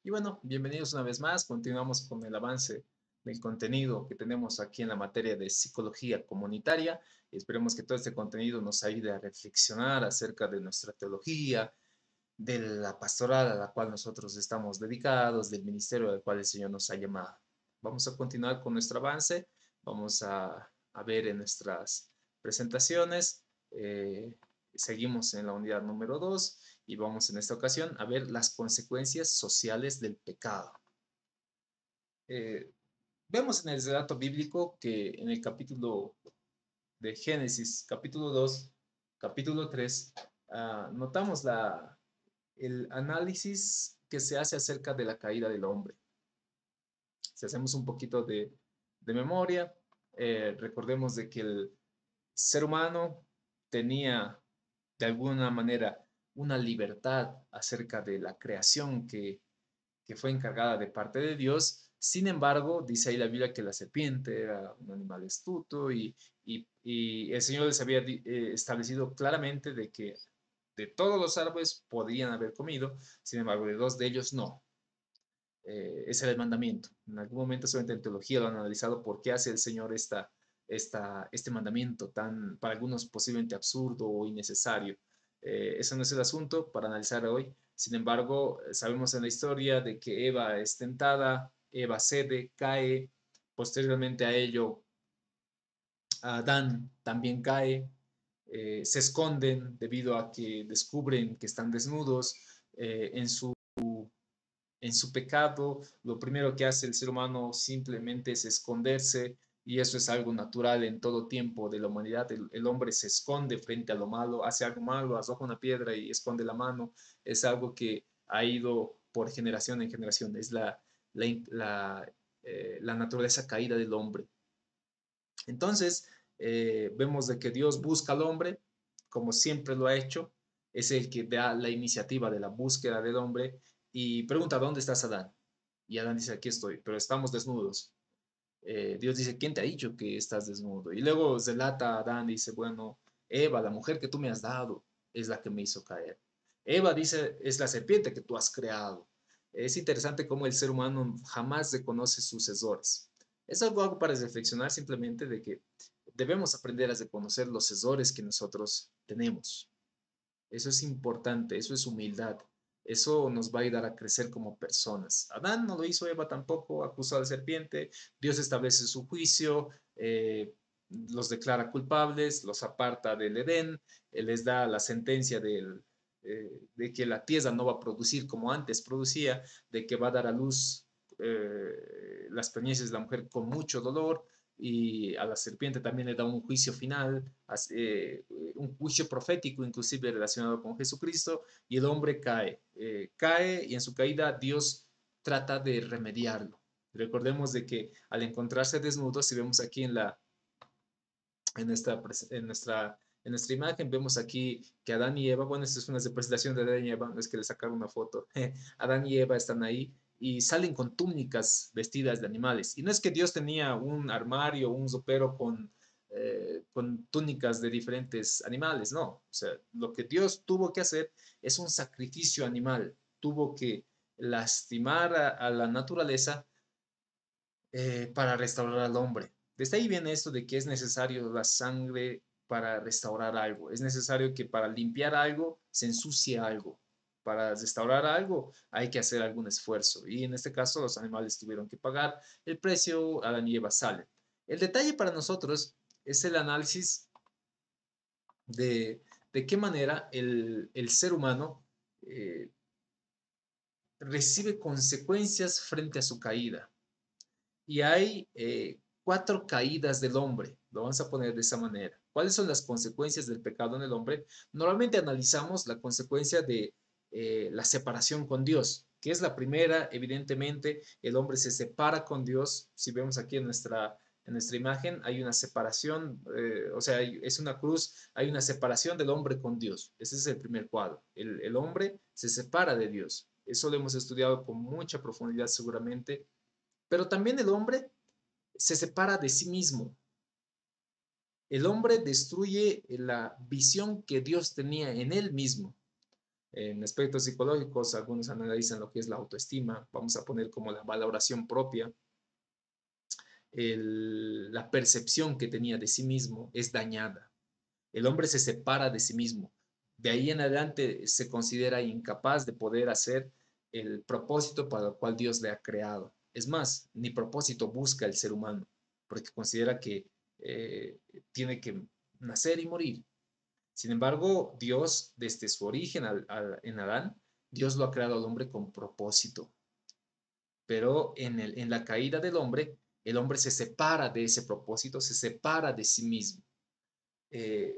Y bueno, bienvenidos una vez más. Continuamos con el avance del contenido que tenemos aquí en la materia de psicología comunitaria. Esperemos que todo este contenido nos ayude a reflexionar acerca de nuestra teología, de la pastoral a la cual nosotros estamos dedicados, del ministerio al cual el Señor nos ha llamado. Vamos a continuar con nuestro avance. Vamos a ver en nuestras presentaciones. Seguimos en la unidad número 2 y vamos en esta ocasión a ver las consecuencias sociales del pecado. Eh, Vemos en el relato bíblico que en el capítulo de Génesis, capítulo 2, capítulo 3, notamos el análisis que se hace acerca de la caída del hombre. Si hacemos un poquito de memoria, recordemos de que el ser humano tenía de alguna manera una libertad acerca de la creación que fue encargada de parte de Dios. Sin embargo, dice ahí la Biblia que la serpiente era un animal astuto y el Señor les había establecido claramente de que de todos los árboles podrían haber comido, sin embargo, de dos de ellos no. Ese era el mandamiento. En algún momento, solamente en teología lo han analizado por qué hace el Señor este mandamiento tan, para algunos, posiblemente absurdo o innecesario. Eso no es el asunto para analizar hoy. Sin embargo, sabemos en la historia de que Eva es tentada, Eva cede, cae, posteriormente a ello, Adán también cae, se esconden debido a que descubren que están desnudos en su pecado. Lo primero que hace el ser humano simplemente es esconderse y eso es algo natural en todo tiempo de la humanidad. El hombre se esconde frente a lo malo, hace algo malo, arroja una piedra y esconde la mano. Es algo que ha ido por generación en generación. Es la, la, la naturaleza caída del hombre. Entonces, vemos de que Dios busca al hombre, como siempre lo ha hecho, es el que da la iniciativa de la búsqueda del hombre y pregunta, ¿dónde estás, Adán? Y Adán dice, aquí estoy, pero estamos desnudos. Dios dice, ¿quién te ha dicho que estás desnudo? Y luego relata a Adán, dice, bueno, Eva, la mujer que tú me has dado, es la que me hizo caer. Eva dice, es la serpiente que tú has creado. Es interesante cómo el ser humano jamás reconoce sus errores. Es algo para reflexionar simplemente de que debemos aprender a reconocer los errores que nosotros tenemos. Eso es importante, eso es humildad. Eso nos va a ayudar a crecer como personas. Adán no lo hizo, Eva tampoco, acusó a la serpiente, Dios establece su juicio, los declara culpables, los aparta del Edén, les da la sentencia de que la tierra no va a producir como antes producía, de que va a dar a luz las preñeces de la mujer con mucho dolor, y a la serpiente también le da un juicio final, un juicio profético inclusive relacionado con Jesucristo, y el hombre cae y en su caída Dios trata de remediarlo. Recordemos de que al encontrarse desnudos, si vemos aquí en, esta, en, nuestra, en nuestra imagen, vemos aquí que Adán y Eva, bueno, esta es una representación de Adán y Eva, no es que le sacaron una foto, Adán y Eva están ahí y salen con túnicas vestidas de animales. Y no es que Dios tenía un armario, un ropero con túnicas de diferentes animales, no. O sea, lo que Dios tuvo que hacer es un sacrificio animal, tuvo que lastimar a la naturaleza para restaurar al hombre. Desde ahí viene esto de que es necesario la sangre para restaurar algo. Es necesario que para limpiar algo se ensucie algo. Para restaurar algo hay que hacer algún esfuerzo. Y en este caso los animales tuvieron que pagar el precio, Adán y Eva salen. El detalle para nosotros es el análisis de qué manera el ser humano eh, recibe consecuencias frente a su caída. Y hay cuatro caídas del hombre, lo vamos a poner de esa manera. ¿Cuáles son las consecuencias del pecado en el hombre? Normalmente analizamos la consecuencia de la separación con Dios, que es la primera, evidentemente, el hombre se separa con Dios. Si vemos aquí en nuestra imagen, hay una separación, o sea, es una cruz, hay una separación del hombre con Dios. Ese es el primer cuadro. El hombre se separa de Dios. Eso lo hemos estudiado con mucha profundidad seguramente, pero también el hombre se separa de sí mismo. El hombre destruye la visión que Dios tenía en él mismo. En aspectos psicológicos, algunos analizan lo que es la autoestima, vamos a poner como la valoración propia, la percepción que tenía de sí mismo es dañada. El hombre se separa de sí mismo. De ahí en adelante se considera incapaz de poder hacer el propósito para el cual Dios le ha creado. Es más, ni propósito busca el ser humano, porque considera que eh, tiene que nacer y morir. Sin embargo, Dios, desde su origen en Adán, Dios lo ha creado al hombre con propósito. Pero en la caída del hombre, el hombre se separa de ese propósito, se separa de sí mismo.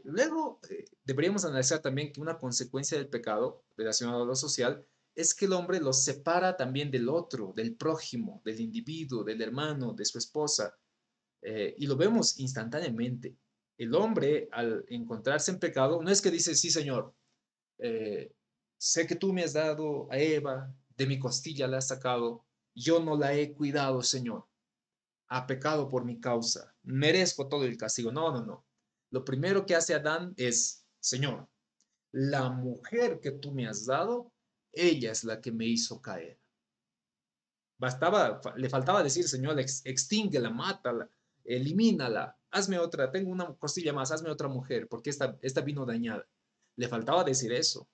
Luego, deberíamos analizar también que una consecuencia del pecado relacionado a lo social es que el hombre lo separa también del otro, del prójimo, del individuo, del hermano, de su esposa, y lo vemos instantáneamente. El hombre, al encontrarse en pecado, no es que dice, sí, Señor, eh, sé que tú me has dado a Eva, de mi costilla la has sacado, yo no la he cuidado, Señor, ha pecado por mi causa, merezco todo el castigo. No, no, no. Lo primero que hace Adán es, Señor, la mujer que tú me has dado, ella es la que me hizo caer. Le faltaba decir, Señor, extínguela, mátala, elimínala, hazme otra, tengo una costilla más, hazme otra mujer, porque esta vino dañada. Le faltaba decir eso.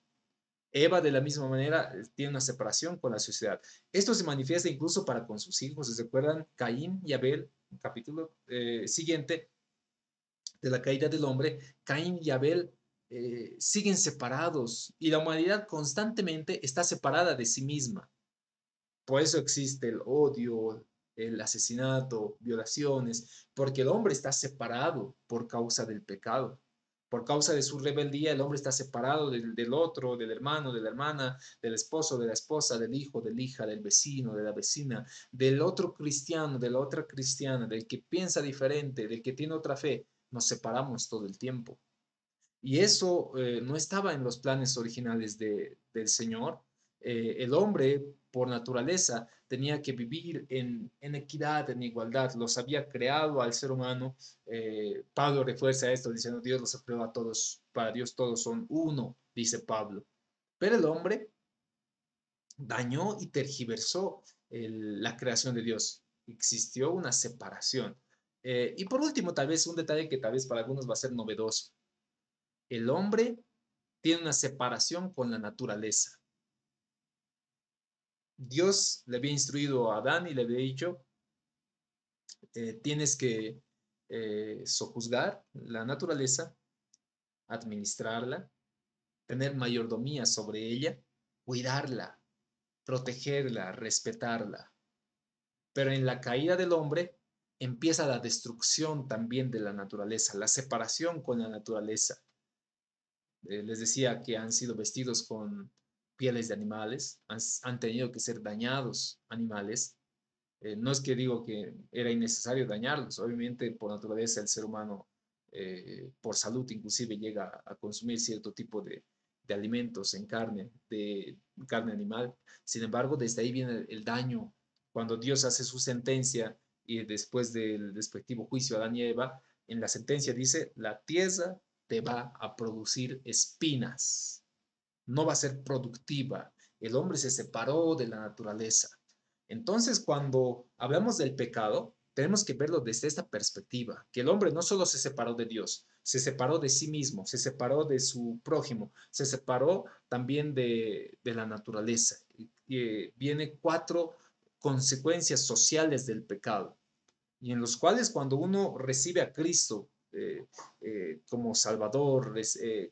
Eva, de la misma manera, tiene una separación con la sociedad. Esto se manifiesta incluso para con sus hijos. ¿Se recuerdan? Caín y Abel, capítulo siguiente de la caída del hombre, Caín y Abel siguen separados y la humanidad constantemente está separada de sí misma. Por eso existe el odio, el asesinato, violaciones, porque el hombre está separado por causa del pecado. Por causa de su rebeldía, el hombre está separado del otro, del hermano, de la hermana, del esposo, de la esposa, del hijo, de la hija, del vecino, de la vecina, del otro cristiano, de la otra cristiana, del que piensa diferente, del que tiene otra fe. Nos separamos todo el tiempo. Y eso no estaba en los planes originales del Señor. El hombre, por naturaleza, tenía que vivir en equidad, en igualdad. Los había creado al ser humano. Pablo refuerza esto diciendo, Dios los ha creado a todos, para Dios todos son uno, dice Pablo. Pero el hombre dañó y tergiversó la creación de Dios. Existió una separación. Y por último, tal vez un detalle que tal vez para algunos va a ser novedoso. El hombre tiene una separación con la naturaleza. Dios le había instruido a Adán y le había dicho, tienes que sojuzgar la naturaleza, administrarla, tener mayordomía sobre ella, cuidarla, protegerla, respetarla. Pero en la caída del hombre empieza la destrucción también de la naturaleza, la separación con la naturaleza. Les decía que han sido vestidos con pieles de animales, han tenido que ser dañados animales. No es que digo que era innecesario dañarlos, obviamente por naturaleza el ser humano, por salud inclusive, llega a consumir cierto tipo de alimentos en carne, de carne animal. Sin embargo, desde ahí viene el daño. Cuando Dios hace su sentencia y después del respectivo juicio a Adán y Eva, en la sentencia dice, la tierra te va a producir espinas, no va a ser productiva. El hombre se separó de la naturaleza. Entonces, cuando hablamos del pecado, tenemos que verlo desde esta perspectiva, que el hombre no solo se separó de Dios, se separó de sí mismo, se separó de su prójimo, se separó también de la naturaleza. Y viene cuatro consecuencias sociales del pecado, y en los cuales cuando uno recibe a Cristo como Salvador,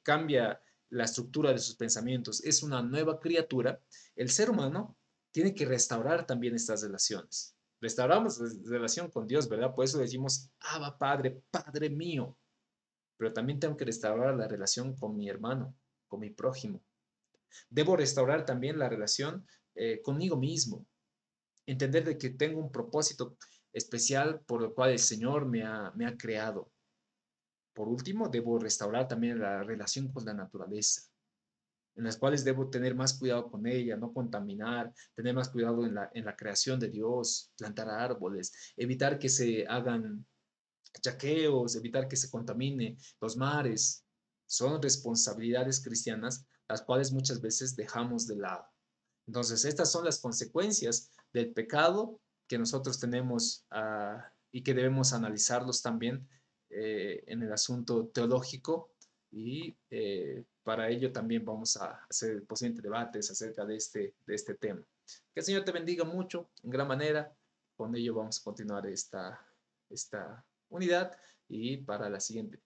cambia la estructura de sus pensamientos, es una nueva criatura, el ser humano tiene que restaurar también estas relaciones. Restauramos la relación con Dios, ¿verdad? Por eso decimos, Abba Padre, Padre mío. Pero también tengo que restaurar la relación con mi hermano, con mi prójimo. Debo restaurar también la relación conmigo mismo, entender de que tengo un propósito especial por el cual el Señor me ha creado. Por último, debo restaurar también la relación con la naturaleza, en las cuales debo tener más cuidado con ella, no contaminar, tener más cuidado en la creación de Dios, plantar árboles, evitar que se hagan chaqueos, evitar que se contamine los mares. Son responsabilidades cristianas las cuales muchas veces dejamos de lado. Entonces, estas son las consecuencias del pecado que nosotros tenemos y que debemos analizarlos también en el asunto teológico y para ello también vamos a hacer posibles debates acerca de este tema. Que el Señor te bendiga mucho, en gran manera. Con ello vamos a continuar esta unidad y para la siguiente